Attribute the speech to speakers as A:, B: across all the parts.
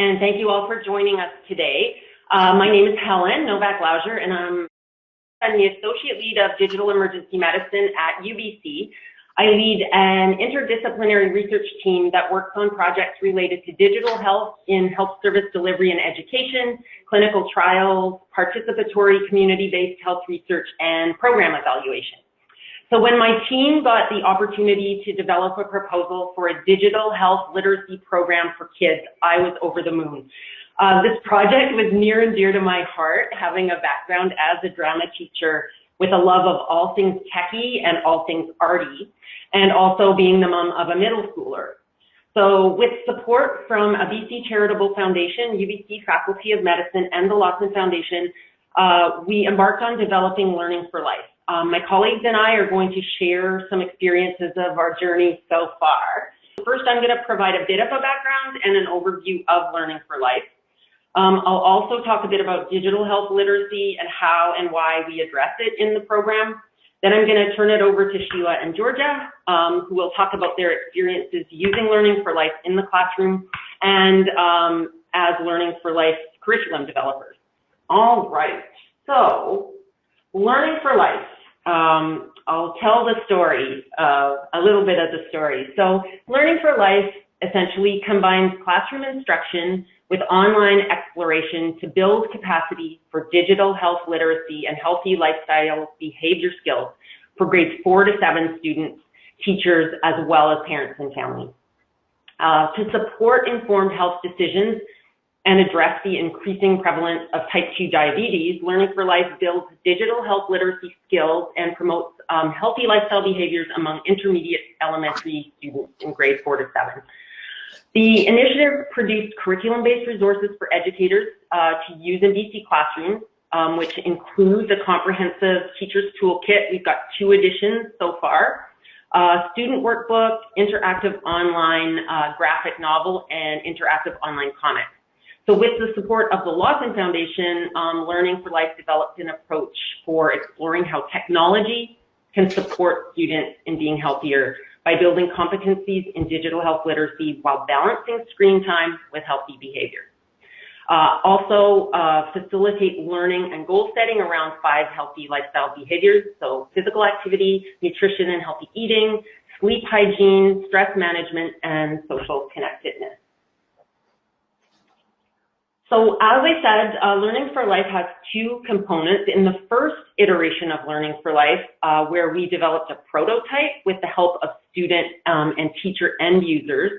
A: and thank you all for joining us today. My name is Helen Novak Lauscher, and I'm the Associate Lead of Digital Emergency Medicine at UBC. I lead an interdisciplinary research team that works on projects related to digital health in health service delivery and education, clinical trials, participatory community-based health research, and program evaluation. So when my team got the opportunity to develop a proposal for a digital health literacy program for kids, I was over the moon. This project was near and dear to my heart, having a background as a drama teacher with a love of all things techie and all things arty, and also being the mom of a middle schooler. So with support from a BC Charitable Foundation, UBC Faculty of Medicine, and the Lawson Foundation, we embarked on developing Learning for Life. My colleagues and I are going to share some experiences of our journey so far. First, I'm going to provide a bit of a background and an overview of Learning for Life. I'll also talk a bit about digital health literacy and how and why we address it in the program. Then I'm going to turn it over to Sheila and Georgia, who will talk about their experiences using Learning for Life in the classroom and as Learning for Life curriculum developers. All right, so Learning for Life. I'll tell the story, a little bit of the story. So Learning for Life essentially combines classroom instruction with online exploration to build capacity for digital health literacy and healthy lifestyle behavior skills for grades 4 to 7 students, teachers, as well as parents and families. To support informed health decisions and address the increasing prevalence of type 2 diabetes, Learning for Life builds digital health literacy skills and promotes healthy lifestyle behaviors among intermediate elementary students in grades 4 to 7. The initiative produced curriculum-based resources for educators to use in BC classrooms, which includes a comprehensive teacher's toolkit. We've got 2 editions so far. Student workbook, interactive online graphic novel, and interactive online comics. So with the support of the Lawson Foundation, Learning for Life developed an approach for exploring how technology can support students in being healthier by building competencies in digital health literacy while balancing screen time with healthy behavior. Also facilitate learning and goal setting around 5 healthy lifestyle behaviors, so physical activity, nutrition and healthy eating, sleep hygiene, stress management, and social connectedness. So as I said, Learning for Life has 2 components. In the first iteration of Learning for Life, where we developed a prototype with the help of student and teacher end users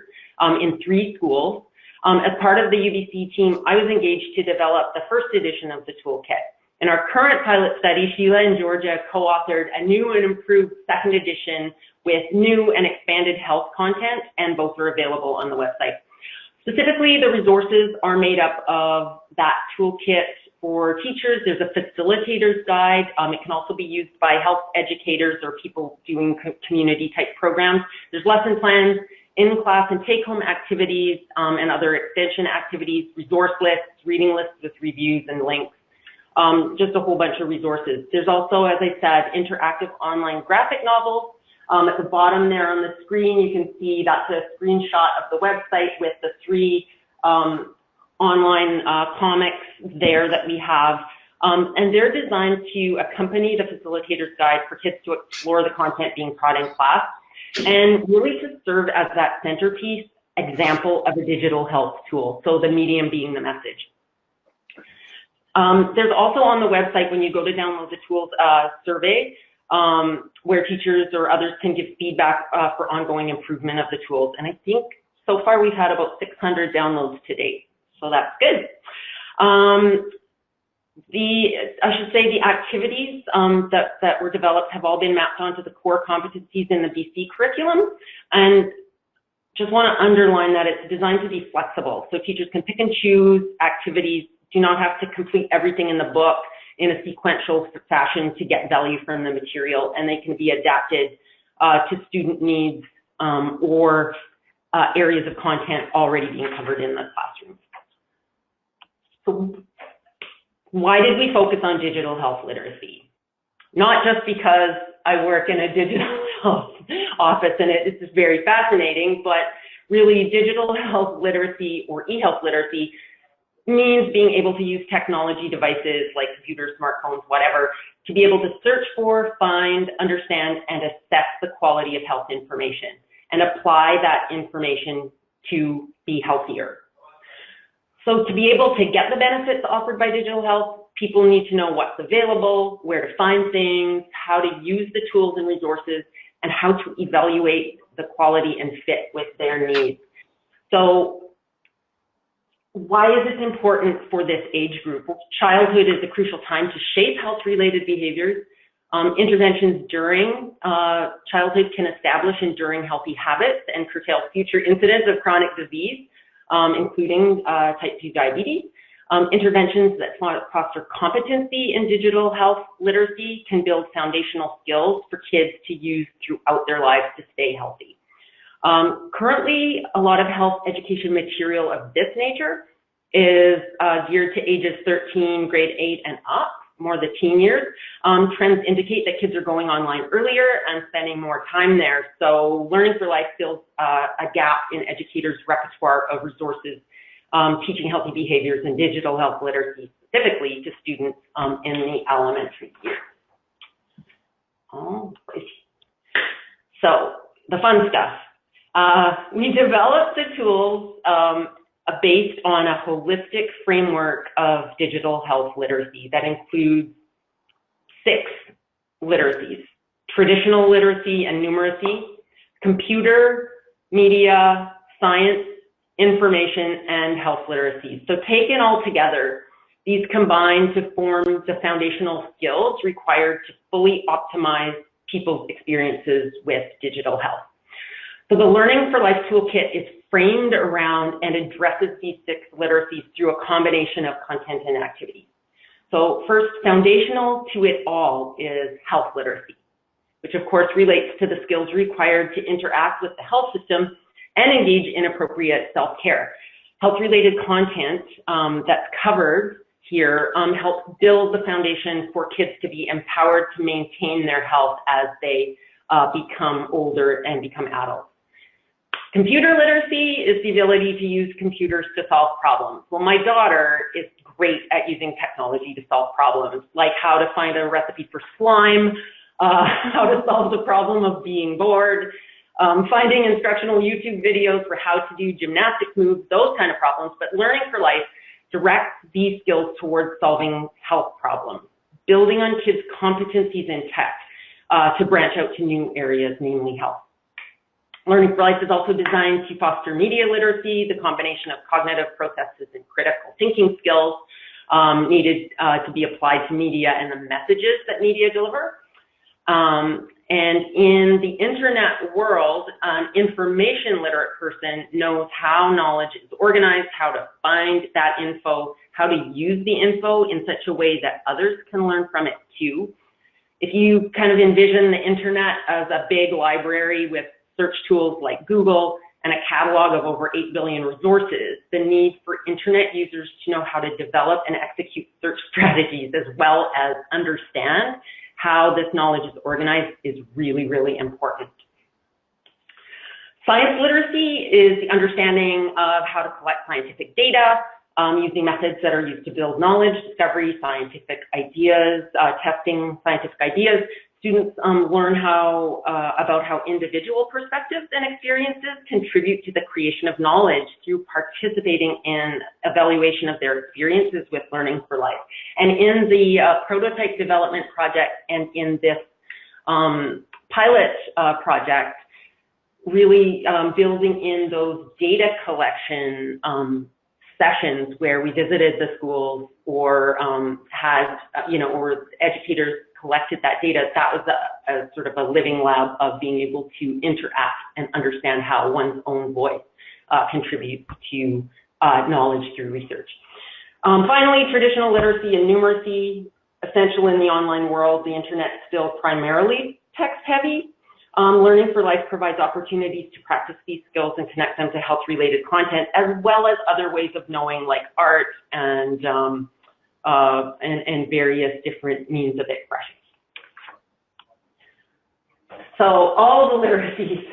A: in 3 schools. As part of the UBC team, I was engaged to develop the first edition of the toolkit. In our current pilot study, Sheila and Georgia co-authored a new and improved 2nd edition with new and expanded health content, and both are available on the website. Specifically, the resources are made up of that toolkit for teachers. There's a facilitator's guide. It can also be used by health educators or people doing community type programs. There's lesson plans, in-class and take-home activities, and other extension activities, resource lists, reading lists with reviews and links, just a whole bunch of resources. There's also, as I said, interactive online graphic novels. At the bottom there on the screen, you can see that's a screenshot of the website with the 3 online comics there that we have. And they're designed to accompany the facilitator's guide for kids to explore the content being taught in class and really to serve as that centerpiece example of a digital health tool, so the medium being the message. There's also on the website, when you go to download the tools, survey, where teachers or others can give feedback for ongoing improvement of the tools. And I think so far we've had about 600 downloads to date, so that's good. I should say the activities that were developed have all been mapped onto the core competencies in the BC curriculum, and just want to underline that it's designed to be flexible, so teachers can pick and choose activities, do not have to complete everything in the book in a sequential fashion to get value from the material, and they can be adapted to student needs or areas of content already being covered in the classroom. So why did we focus on digital health literacy? Not just because I work in a digital health office and it's just very fascinating, but Really, digital health literacy or e-health literacy means being able to use technology devices like computers, smartphones, whatever, to be able to search for, find, understand, and assess the quality of health information and apply that information to be healthier. So to be able to get the benefits offered by digital health, people need to know what's available, where to find things, how to use the tools and resources, and how to evaluate the quality and fit with their needs. So why is this important for this age group? Childhood is a crucial time to shape health-related behaviors. Interventions during childhood can establish enduring healthy habits and curtail future incidents of chronic disease, including type 2 diabetes. Interventions that foster competency in digital health literacy can build foundational skills for kids to use throughout their lives to stay healthy. Currently, a lot of health education material of this nature is geared to ages 13, grade 8 and up, more the teen years. Trends indicate that kids are going online earlier and spending more time there. So Learning for Life fills a gap in educators' repertoire of resources teaching healthy behaviors and digital health literacy, specifically to students in the elementary years. So the fun stuff. We developed the tools based on a holistic framework of digital health literacy that includes 6 literacies: traditional literacy and numeracy, computer, media, science, information, and health literacy. So taken all together, these combine to form the foundational skills required to fully optimize people's experiences with digital health. So the Learning for Life toolkit is framed around and addresses these 6 literacies through a combination of content and activities. So first, foundational to it all is health literacy, which of course relates to the skills required to interact with the health system and engage in appropriate self-care. Health-related content that's covered here helps build the foundation for kids to be empowered to maintain their health as they become older and become adults. Computer literacy is the ability to use computers to solve problems. Well, my daughter is great at using technology to solve problems, like how to find a recipe for slime, how to solve the problem of being bored, finding instructional YouTube videos for how to do gymnastics moves, those kind of problems. But Learning for Life directs these skills towards solving health problems, building on kids' competencies in tech to branch out to new areas, namely health. Learning for Life is also designed to foster media literacy, the combination of cognitive processes and critical thinking skills needed to be applied to media and the messages that media deliver. And in the internet world, an information literate person knows how knowledge is organized, how to find that info, how to use the info in such a way that others can learn from it too. If you kind of envision the internet as a big library with search tools like Google and a catalog of over 8 billion resources, the need for internet users to know how to develop and execute search strategies as well as understand how this knowledge is organized is really, really important. Science literacy is the understanding of how to collect scientific data, using methods that are used to build knowledge, discovery, scientific ideas, testing scientific ideas. Students learn about how individual perspectives and experiences contribute to the creation of knowledge through participating in evaluation of their experiences with Learning for Life. And in the prototype development project and in this pilot project, really building in those data collection sessions where we visited the schools or had, or educators collected that data, that was a sort of a living lab of being able to interact and understand how one's own voice contributes to knowledge through research. Finally, traditional literacy and numeracy, essential in the online world. The internet is still primarily text-heavy. Learning for Life provides opportunities to practice these skills and connect them to health-related content, as well as other ways of knowing, like art and various different means of expression. So all the literacies.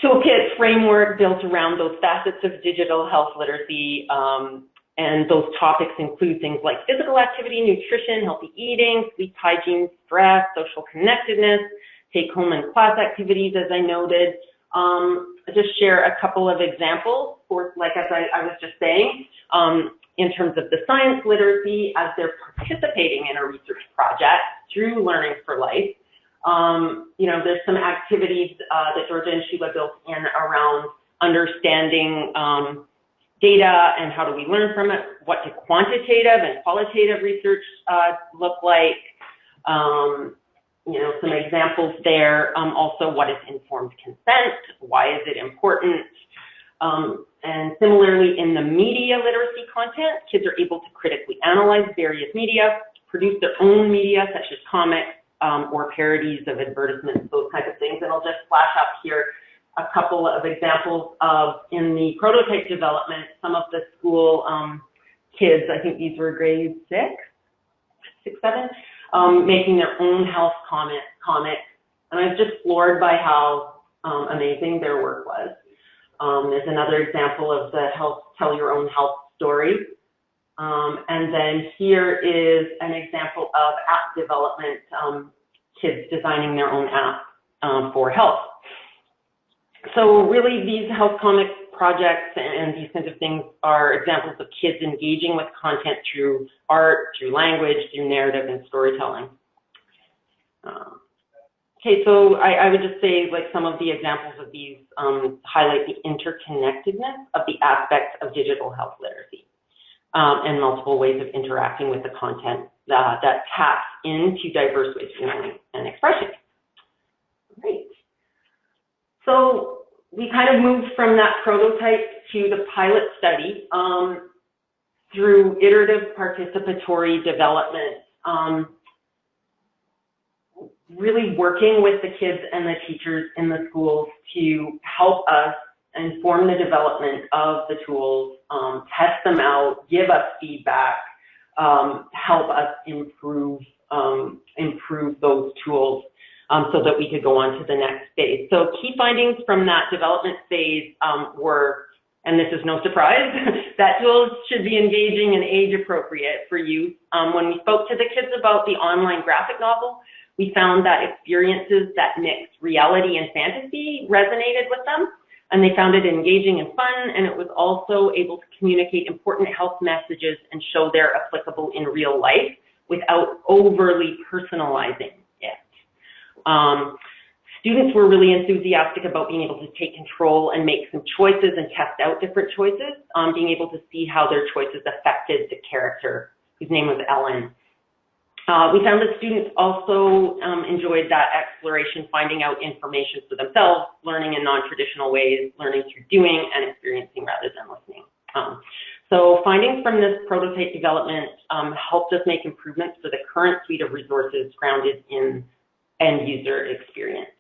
A: toolkit framework built around those facets of digital health literacy. And those topics include things like physical activity, nutrition, healthy eating, sleep hygiene, stress, social connectedness, take-home and class activities, as I noted. I'll just share a couple of examples, for, like as I was just saying, in terms of the science literacy as they're participating in a research project through Learning for Life. You know, there's some activities that Georgia and Sheila built in around understanding data and how do we learn from it, what do quantitative and qualitative research look like, you know, some examples there. Also, what is informed consent? Why is it important? And similarly, in the media literacy content, kids are able to critically analyze various media, produce their own media, such as comics or parodies of advertisements, those kinds of things. And I'll just flash up here a couple of examples of, in the prototype development, some of the school kids, I think these were grade 6, 7, making their own health comics. And I was just floored by how amazing their work was. There's another example of the tell your own health story. And then here is an example of app development, kids designing their own app for health. So really these health comic projects and these kinds of things are examples of kids engaging with content through art, through language, through narrative and storytelling. Okay, so I would just say, like, some of the examples of these highlight the interconnectedness of the aspects of digital health literacy and multiple ways of interacting with the content that taps into diverse ways of learning and expression. Great. So we kind of moved from that prototype to the pilot study through iterative participatory development. Really working with the kids and the teachers in the schools to help us inform the development of the tools, test them out, give us feedback, help us improve those tools so that we could go on to the next phase. So key findings from that development phase were, and this is no surprise, that tools should be engaging and age appropriate for youth. When we spoke to the kids about the online graphic novel, we found that experiences that mixed reality and fantasy resonated with them, and they found it engaging and fun, and it was also able to communicate important health messages and show they're applicable in real life without overly personalizing it. Students were really enthusiastic about being able to take control and make some choices and test out different choices, being able to see how their choices affected the character, whose name was Ellen. We found that students also enjoyed that exploration, finding out information for themselves, learning in non-traditional ways, learning through doing and experiencing rather than listening. So findings from this prototype development helped us make improvements for the current suite of resources grounded in end user experience.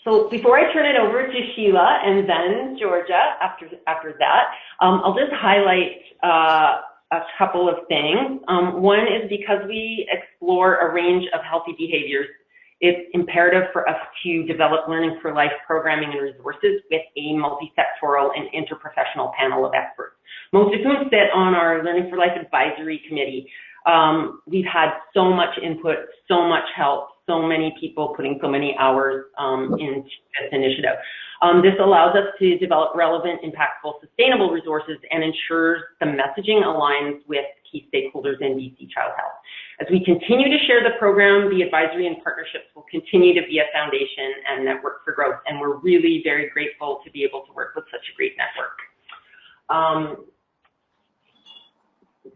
A: So before I turn it over to Sheila and then Georgia after that, I'll just highlight a couple of things. One is because we explore a range of healthy behaviors, it's imperative for us to develop Learning for Life programming and resources with a multi-sectoral and interprofessional panel of experts, most of whom sit on our Learning for Life advisory committee. We've had so much input, so much help, so many people putting so many hours into this initiative. This allows us to develop relevant, impactful, sustainable resources and ensures the messaging aligns with key stakeholders in BC Child Health. As we continue to share the program, the advisory and partnerships will continue to be a foundation and network for growth, and we're really very grateful to be able to work with such a great network.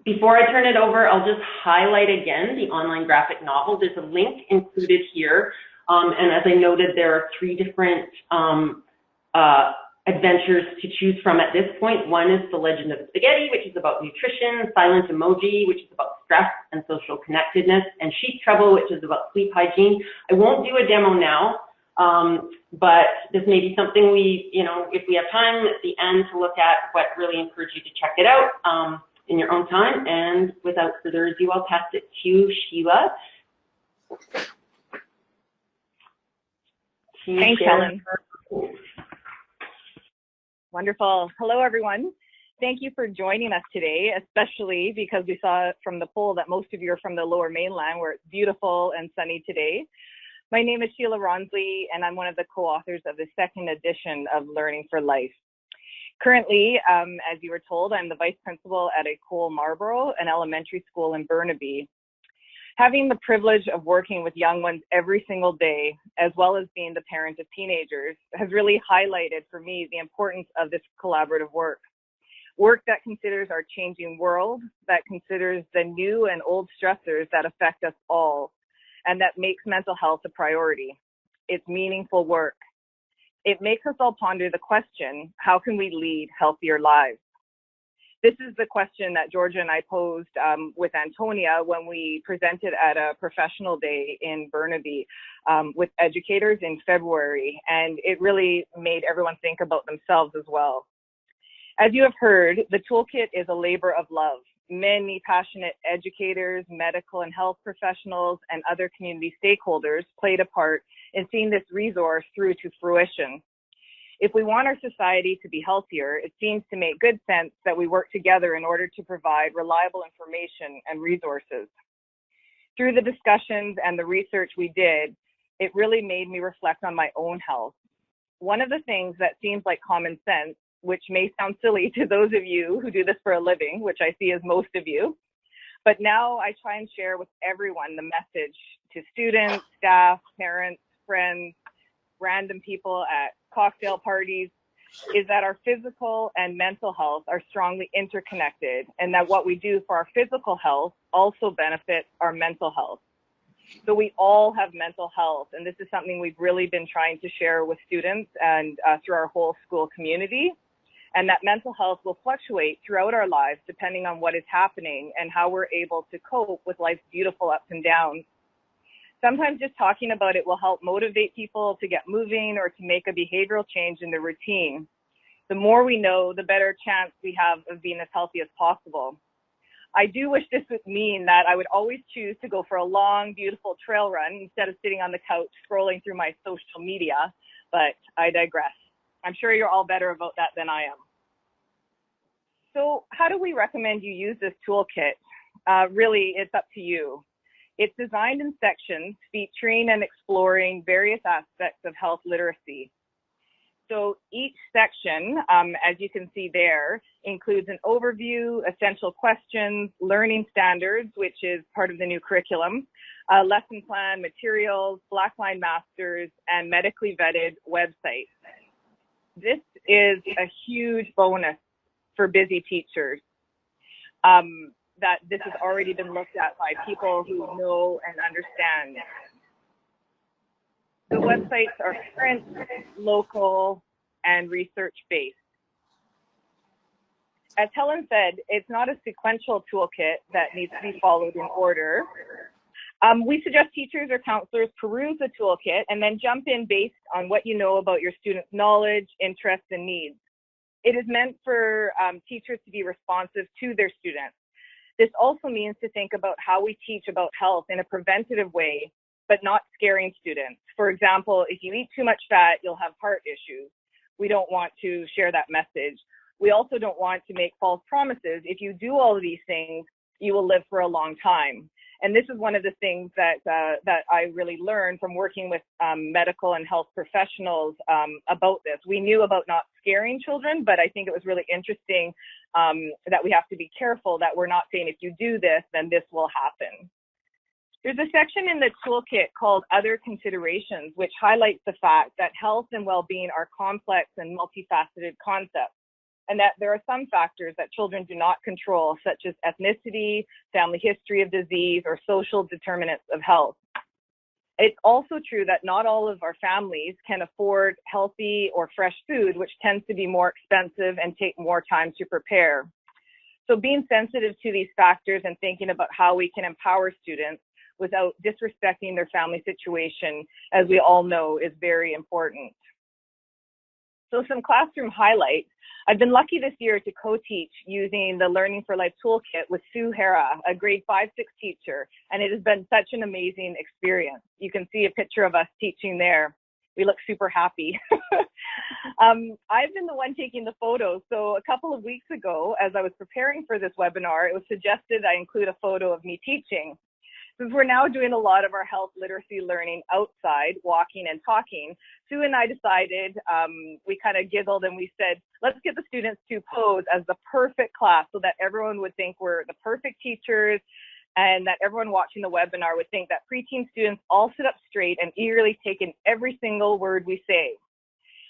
A: Before I turn it over, I'll just highlight again the online graphic novel. There's a link included here, and as I noted, there are 3 different adventures to choose from at this point. One is The Legend of Spaghetti, which is about nutrition, Silent Emoji, which is about stress and social connectedness, and Sheep Trouble, which is about sleep hygiene. I won't do a demo now, but this may be something we, if we have time at the end to look at, but really encourage you to check it out in your own time. And without further ado, I'll pass it to Sheila.
B: Thanks, Helen. Wonderful. Hello, everyone. Thank you for joining us today, especially because we saw from the poll that most of you are from the Lower Mainland, where it's beautiful and sunny today. My name is Sheila Ronsley, and I'm one of the co-authors of the second edition of Learning for Life. Currently, as you were told, I'm the vice principal at École Marlborough, an elementary school in Burnaby. Having the privilege of working with young ones every single day, as well as being the parent of teenagers, has really highlighted for me the importance of this collaborative work. Work that considers our changing world, that considers the new and old stressors that affect us all, and that makes mental health a priority. It's meaningful work. It makes us all ponder the question, how can we lead healthier lives? This is the question that Georgia and I posed with Antonia when we presented at a professional day in Burnaby with educators in February, and it really made everyone think about themselves as well. As you have heard, the toolkit is a labor of love. Many passionate educators, medical and health professionals, and other community stakeholders played a part in seeing this resource through to fruition. If we want our society to be healthier, it seems to make good sense that we work together in order to provide reliable information and resources. Through the discussions and the research we did, it really made me reflect on my own health. One of the things that seems like common sense, which may sound silly to those of you who do this for a living, which I see as most of you, but now I try and share with everyone the message to students, staff, parents, friends, random people at cocktail parties, is that our physical and mental health are strongly interconnected, and that what we do for our physical health also benefits our mental health. So we all have mental health, and this is something we've really been trying to share with students and through our whole school community, and that mental health will fluctuate throughout our lives depending on what is happening and how we're able to cope with life's beautiful ups and downs. Sometimes just talking about it will help motivate people to get moving or to make a behavioral change in their routine. The more we know, the better chance we have of being as healthy as possible. I do wish this would mean that I would always choose to go for a long, beautiful trail run instead of sitting on the couch scrolling through my social media, but I digress. I'm sure you're all better about that than I am. So how do we recommend you use this toolkit? Really, it's up to you. It's designed in sections featuring and exploring various aspects of health literacy. So each section, as you can see there, includes an overview, essential questions, learning standards, which is part of the new curriculum, lesson plan, materials, Blackline Masters, and medically vetted websites. This is a huge bonus for busy teachers. That this has already been looked at by people who know and understand. The websites are current, local, and research-based. As Helen said, it's not a sequential toolkit that needs to be followed in order. We suggest teachers or counselors peruse the toolkit and then jump in based on what you know about your students' knowledge, interests, and needs. It is meant for teachers to be responsive to their students. This also means to think about how we teach about health in a preventative way, but not scaring students. For example, if you eat too much fat, you'll have heart issues. We don't want to share that message. We also don't want to make false promises. If you do all of these things, you will live for a long time. And this is one of the things that I really learned from working with medical and health professionals about this. We knew about not scaring children, but I think it was really interesting that we have to be careful that we're not saying if you do this, then this will happen. There's a section in the toolkit called Other Considerations, which highlights the fact that health and well-being are complex and multifaceted concepts, and that there are some factors that children do not control, such as ethnicity, family history of disease, or social determinants of health. It's also true that not all of our families can afford healthy or fresh food, which tends to be more expensive and take more time to prepare. So being sensitive to these factors and thinking about how we can empower students without disrespecting their family situation, as we all know, is very important. So some classroom highlights. I've been lucky this year to co-teach using the Learning for Life toolkit with Sue Hara, a grade 5-6 teacher, and it has been such an amazing experience. You can see a picture of us teaching there. We look super happy. I've been the one taking the photos. So a couple of weeks ago, as I was preparing for this webinar, it was suggested I include a photo of me teaching. Since we're now doing a lot of our health literacy learning outside, walking and talking, Sue and I decided, we kind of giggled and we said, let's get the students to pose as the perfect class so that everyone would think we're the perfect teachers and that everyone watching the webinar would think that preteen students all sit up straight and eagerly take in every single word we say.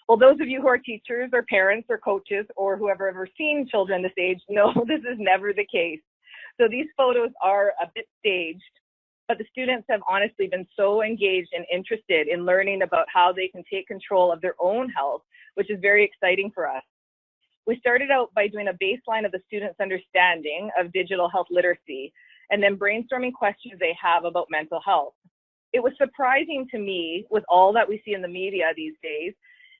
B: Well, those of you who are teachers or parents or coaches or who have ever seen children this age know this is never the case. So these photos are a bit staged, but the students have honestly been so engaged and interested in learning about how they can take control of their own health, which is very exciting for us. We started out by doing a baseline of the students' understanding of digital health literacy and then brainstorming questions they have about mental health. It was surprising to me, with all that we see in the media these days,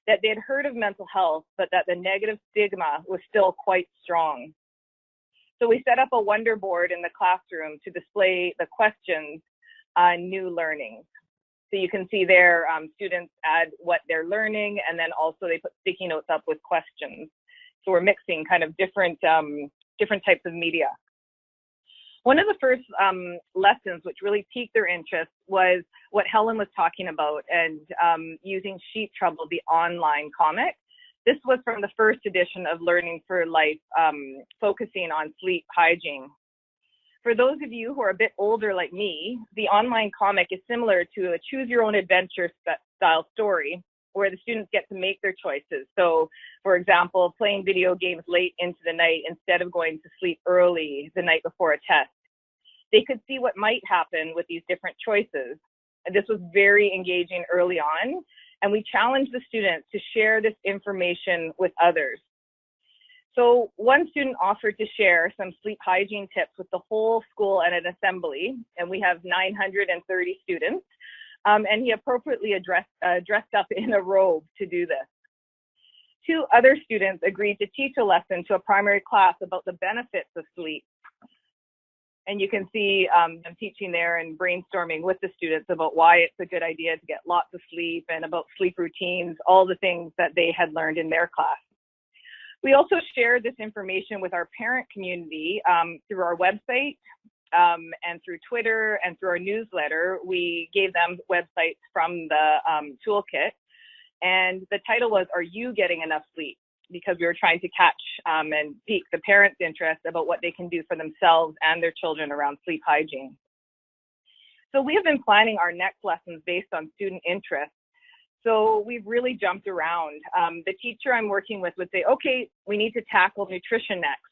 B: that they had heard of mental health, but that the negative stigma was still quite strong. So we set up a wonder board in the classroom to display the questions on new learning. So you can see there, students add what they're learning, and then also they put sticky notes up with questions. So we're mixing kind of different types of media. One of the first lessons which really piqued their interest was what Helen was talking about, and using Sheep Trouble, the online comic. This was from the first edition of Learning for Life, focusing on sleep hygiene. For those of you who are a bit older like me, the online comic is similar to a choose your own adventure style story where the students get to make their choices. So, for example, playing video games late into the night instead of going to sleep early the night before a test. They could see what might happen with these different choices. And this was very engaging early on. And we challenged the students to share this information with others. So one student offered to share some sleep hygiene tips with the whole school at an assembly, and we have 930 students, and he appropriately dressed up in a robe to do this. Two other students agreed to teach a lesson to a primary class about the benefits of sleep. And you can see them teaching there and brainstorming with the students about why it's a good idea to get lots of sleep and about sleep routines, all the things that they had learned in their class. We also shared this information with our parent community through our website and through Twitter and through our newsletter. We gave them websites from the toolkit, and the title was, "Are You Getting Enough Sleep?" Because we were trying to catch and pique the parents' interest about what they can do for themselves and their children around sleep hygiene. So we have been planning our next lessons based on student interest. So we've really jumped around. The teacher I'm working with would say, okay, we need to tackle nutrition next.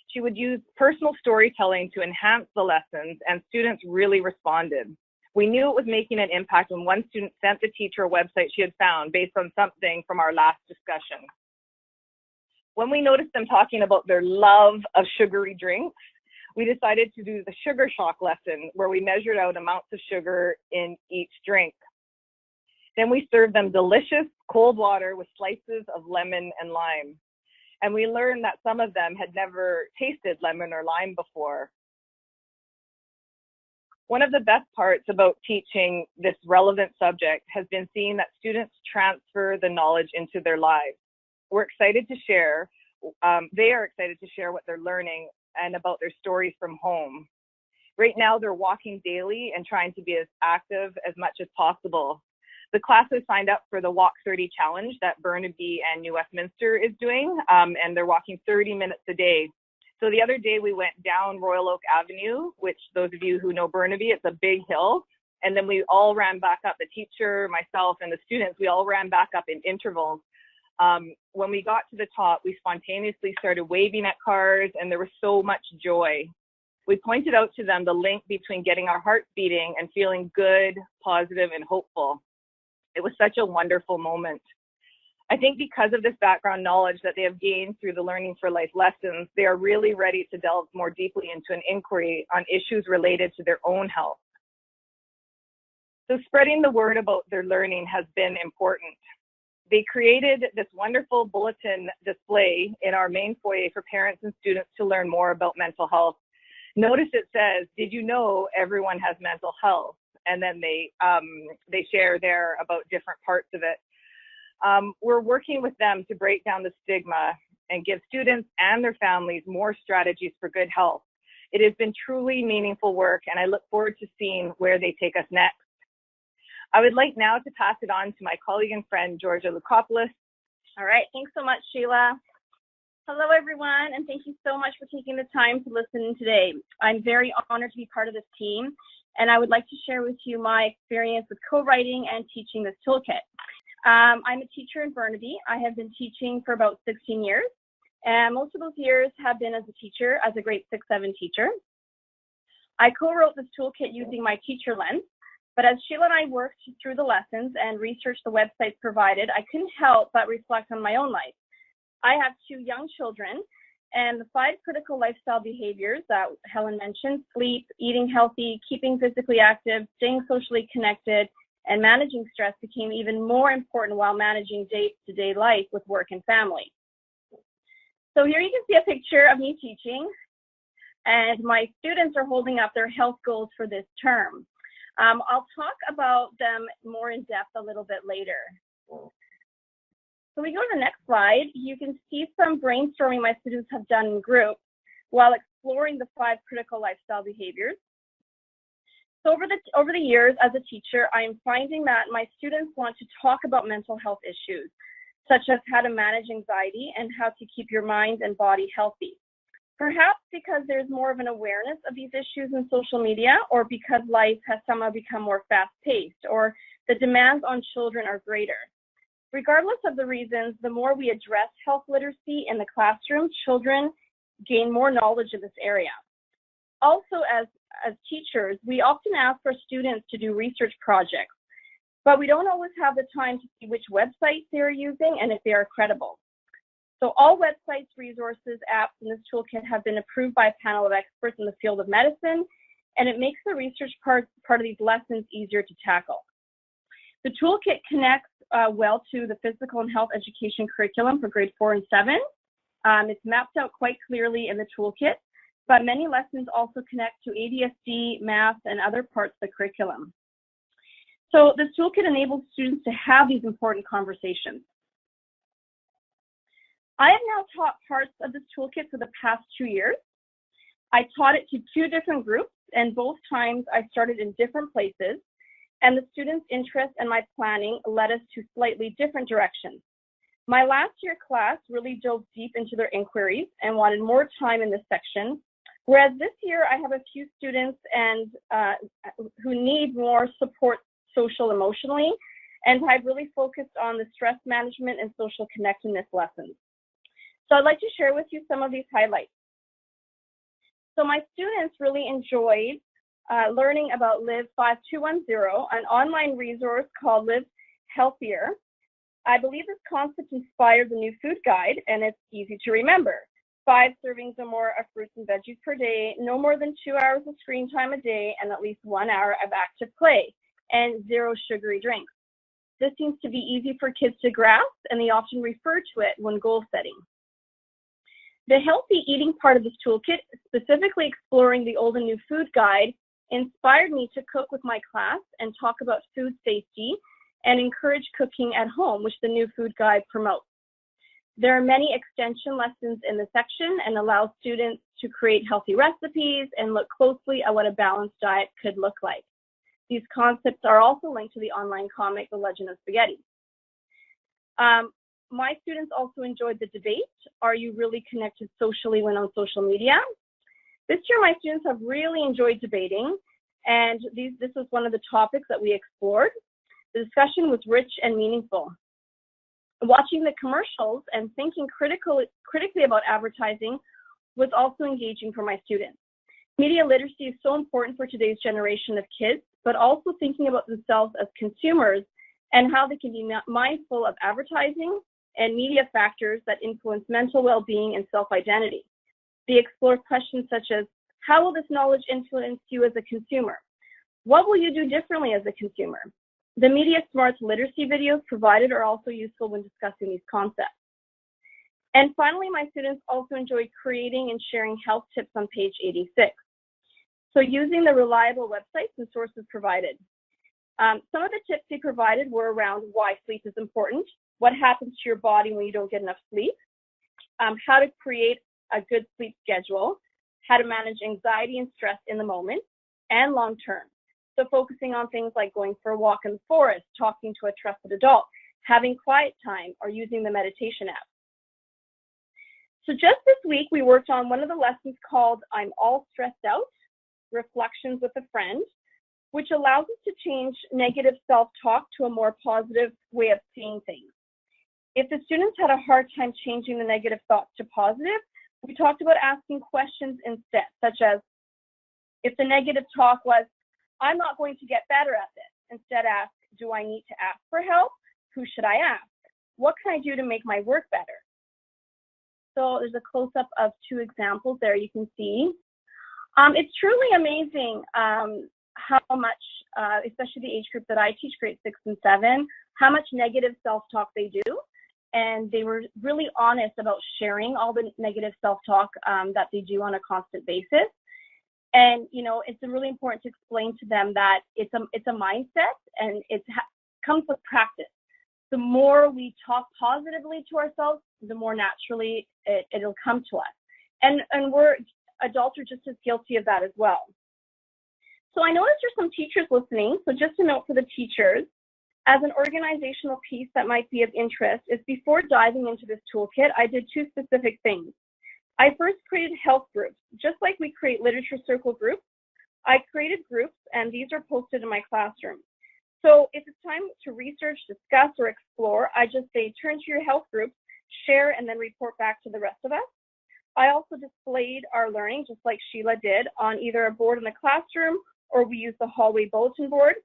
B: She would use personal storytelling to enhance the lessons, and students really responded. We knew it was making an impact when one student sent the teacher a website she had found based on something from our last discussion. When we noticed them talking about their love of sugary drinks, we decided to do the sugar shock lesson, where we measured out amounts of sugar in each drink. Then we served them delicious cold water with slices of lemon and lime. And we learned that some of them had never tasted lemon or lime before. One of the best parts about teaching this relevant subject has been seeing that students transfer the knowledge into their lives. We're excited to share, they are excited to share what they're learning and about their stories from home. Right now, they're walking daily and trying to be as active as much as possible. The class has signed up for the Walk 30 challenge that Burnaby and New Westminster is doing, and they're walking 30 minutes a day. So the other day we went down Royal Oak Avenue, which those of you who know Burnaby, it's a big hill. And then we all ran back up, the teacher, myself, and the students, we all ran back up in intervals. When we got to the top, we spontaneously started waving at cars, and there was so much joy. We pointed out to them the link between getting our hearts beating and feeling good, positive, and hopeful. It was such a wonderful moment. I think because of this background knowledge that they have gained through the Learning for Life lessons, they are really ready to delve more deeply into an inquiry on issues related to their own health. So spreading the word about their learning has been important. They created this wonderful bulletin display in our main foyer for parents and students to learn more about mental health. Notice it says, did you know everyone has mental health? and then they share there about different parts of it. We're working with them to break down the stigma and give students and their families more strategies for good health. It has been truly meaningful work, and I look forward to seeing where they take us next. I would like now to pass it on to my colleague and friend, Georgia Lukopoulos.
C: All right, thanks so much, Sheila. Hello, everyone, and thank you so much for taking the time to listen in today. I'm very honored to be part of this team, and I would like to share with you my experience with co-writing and teaching this toolkit. I'm a teacher in Burnaby. I have been teaching for about 16 years, and most of those years have been as a teacher, as a grade 6-7 teacher. I co-wrote this toolkit using my teacher lens, but as Sheila and I worked through the lessons and researched the websites provided, I couldn't help but reflect on my own life. I have 2 young children, and the 5 critical lifestyle behaviors that Helen mentioned, sleep, eating healthy, keeping physically active, staying socially connected, and managing stress became even more important while managing day-to-day life with work and family. So here you can see a picture of me teaching, and my students are holding up their health goals for this term. I'll talk about them more in depth a little bit later. So we go to the next slide. You can see some brainstorming my students have done in group while exploring the 5 critical lifestyle behaviors. So over the years as a teacher, I am finding that my students want to talk about mental health issues, such as how to manage anxiety and how to keep your mind and body healthy. Perhaps because there's more of an awareness of these issues in social media, or because life has somehow become more fast-paced, or the demands on children are greater. Regardless of the reasons, the more we address health literacy in the classroom, children gain more knowledge of this area. Also, as teachers, we often ask our students to do research projects, but we don't always have the time to see which websites they are using and if they are credible. So all websites, resources, apps in this toolkit have been approved by a panel of experts in the field of medicine, and it makes the research part of these lessons easier to tackle. The toolkit connects well to the physical and health education curriculum for grade 4 and 7. It's mapped out quite clearly in the toolkit, but many lessons also connect to ADSD, math, and other parts of the curriculum. So this toolkit enables students to have these important conversations. I have now taught parts of this toolkit for the past 2 years. I taught it to 2 different groups, and both times I started in different places, and the students' interest and my planning led us to slightly different directions. My last year class really dove deep into their inquiries and wanted more time in this section, whereas this year I have a few students who need more support social emotionally, and I've really focused on the stress management and social connectedness lessons. So I'd like to share with you some of these highlights. So my students really enjoyed learning about Live 5210, an online resource called Live Healthier. I believe this concept inspired the new food guide, and it's easy to remember. 5 servings or more of fruits and veggies per day, no more than 2 hours of screen time a day, and at least 1 hour of active play, and 0 sugary drinks. This seems to be easy for kids to grasp, and they often refer to it when goal setting. The healthy eating part of this toolkit, specifically exploring the old and new food guide, inspired me to cook with my class and talk about food safety and encourage cooking at home, which the new food guide promotes. There are many extension lessons in the section and allow students to create healthy recipes and look closely at what a balanced diet could look like. These concepts are also linked to the online comic, The Legend of Spaghetti. My students also enjoyed the debate. Are you really connected socially when on social media? This year, my students have really enjoyed debating, and this was one of the topics that we explored. The discussion was rich and meaningful. Watching the commercials and thinking critically about advertising was also engaging for my students. Media literacy is so important for today's generation of kids, but also thinking about themselves as consumers and how they can be mindful of advertising and media factors that influence mental well-being and self-identity. They explore questions such as, how will this knowledge influence you as a consumer? What will you do differently as a consumer? The Media Smarts literacy videos provided are also useful when discussing these concepts. And finally, my students also enjoyed creating and sharing health tips on page 86. So using the reliable websites and sources provided. Some of the tips they provided were around why sleep is important, what happens to your body when you don't get enough sleep, how to create a good sleep schedule, how to manage anxiety and stress in the moment and long term. So focusing on things like going for a walk in the forest, talking to a trusted adult, having quiet time, or using the meditation app. So just this week, we worked on one of the lessons called I'm All Stressed Out, Reflections with a Friend, which allows us to change negative self-talk to a more positive way of seeing things. If the students had a hard time changing the negative thoughts to positive, we talked about asking questions instead, such as, if the negative talk was, I'm not going to get better at this, instead ask, do I need to ask for help? Who should I ask? What can I do to make my work better? So there's a close-up of two examples there you can see. It's truly amazing how much, especially the age group that I teach, grade 6 and 7, how much negative self-talk they do. And they were really honest about sharing all the negative self-talk that they do on a constant basis. And, you know, it's really important to explain to them that it's a mindset, and it comes with practice. The more we talk positively to ourselves, the more naturally it'll come to us. And we're adults are just as guilty of that as well. So I noticed there's some teachers listening. So just a note for the teachers, as an organizational piece that might be of interest, is before diving into this toolkit, I did two specific things. I first created health groups. Just like we create literature circle groups, I created groups, and these are posted in my classroom. So if it's time to research, discuss, or explore, I just say, turn to your health groups, share, and then report back to the rest of us. I also displayed our learning, just like Sheila did, on either a board in the classroom, or we use the hallway bulletin board.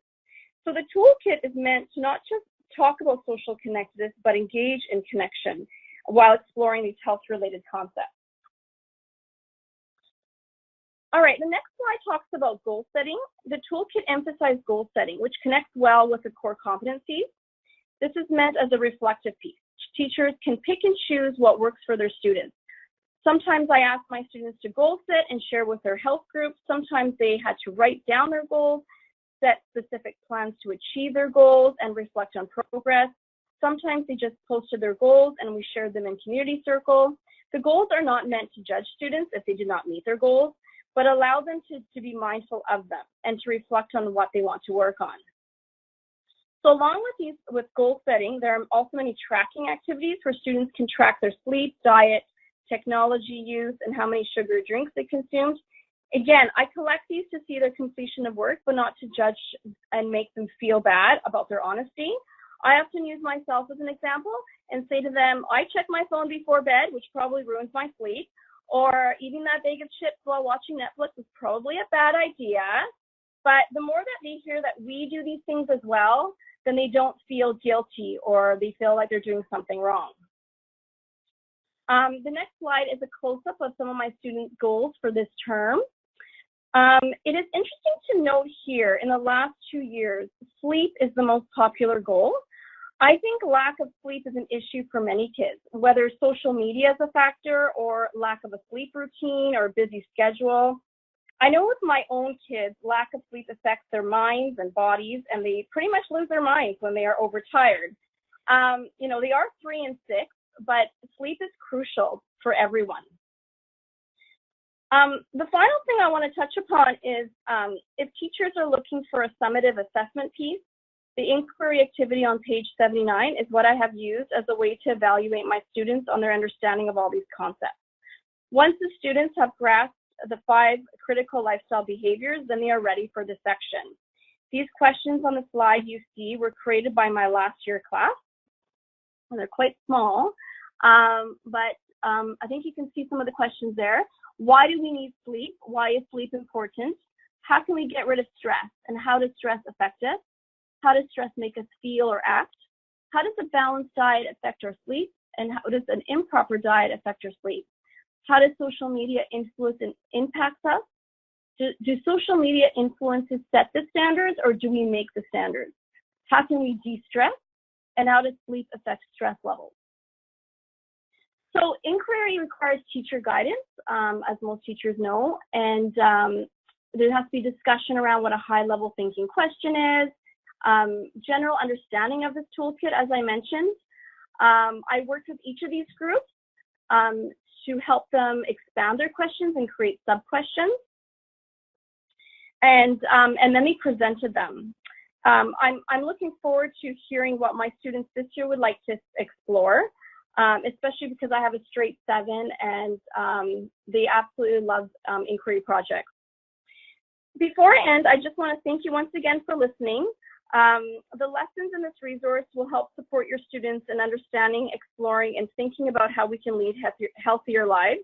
C: So the toolkit is meant to not just talk about social connectedness, but engage in connection while exploring these health-related concepts. All right, the next slide talks about goal setting. The toolkit emphasized goal setting, which connects well with the core competencies. This is meant as a reflective piece. Teachers can pick and choose what works for their students. Sometimes I ask my students to goal set and share with their health group. Sometimes they had to write down their goals, set specific plans to achieve their goals, and reflect on progress. Sometimes they just posted their goals and we shared them in community circle. The goals are not meant to judge students if they did not meet their goals, but allow them to be mindful of them and to reflect on what they want to work on. So along with goal setting, there are also many tracking activities where students can track their sleep, diet, technology use, and how many sugary drinks they consumed. Again, I collect these to see their completion of work, but not to judge and make them feel bad about their honesty. I often use myself as an example and say to them, I check my phone before bed, which probably ruins my sleep, or eating that bag of chips while watching Netflix is probably a bad idea. But the more that they hear that we do these things as well, then they don't feel guilty or they feel like they're doing something wrong. The next slide is a close-up of some of my student goals for this term. It is interesting to note here, in the last 2 years, sleep is the most popular goal. I think lack of sleep is an issue for many kids, whether social media is a factor or lack of a sleep routine or a busy schedule. I know with my own kids, lack of sleep affects their minds and bodies, and they pretty much lose their minds when they are overtired. You know, they are 3 and 6, but sleep is crucial for everyone. The final thing I want to touch upon is if teachers are looking for a summative assessment piece, the inquiry activity on page 79 is what I have used as a way to evaluate my students on their understanding of all these concepts. Once the students have grasped the 5 critical lifestyle behaviors, then they are ready for this section. These questions on the slide you see were created by my last year class, and they're quite small, but I think you can see some of the questions there. Why do we need sleep? Why is sleep important? How can we get rid of stress? And how does stress affect us? How does stress make us feel or act? How does a balanced diet affect our sleep? And how does an improper diet affect our sleep? How does social media influence and impact us? Do social media influences set the standards, or do we make the standards? How can we de-stress? And how does sleep affect stress levels? So inquiry requires teacher guidance, as most teachers know, and there has to be discussion around what a high-level thinking question is, general understanding of this toolkit, as I mentioned. I worked with each of these groups to help them expand their questions and create sub-questions. And then they presented them. I'm looking forward to hearing what my students this year would like to explore, especially because I have a straight 7 and they absolutely love inquiry projects. Before I end, I just want to thank you once again for listening. The lessons in this resource will help support your students in understanding, exploring, and thinking about how we can lead healthier lives.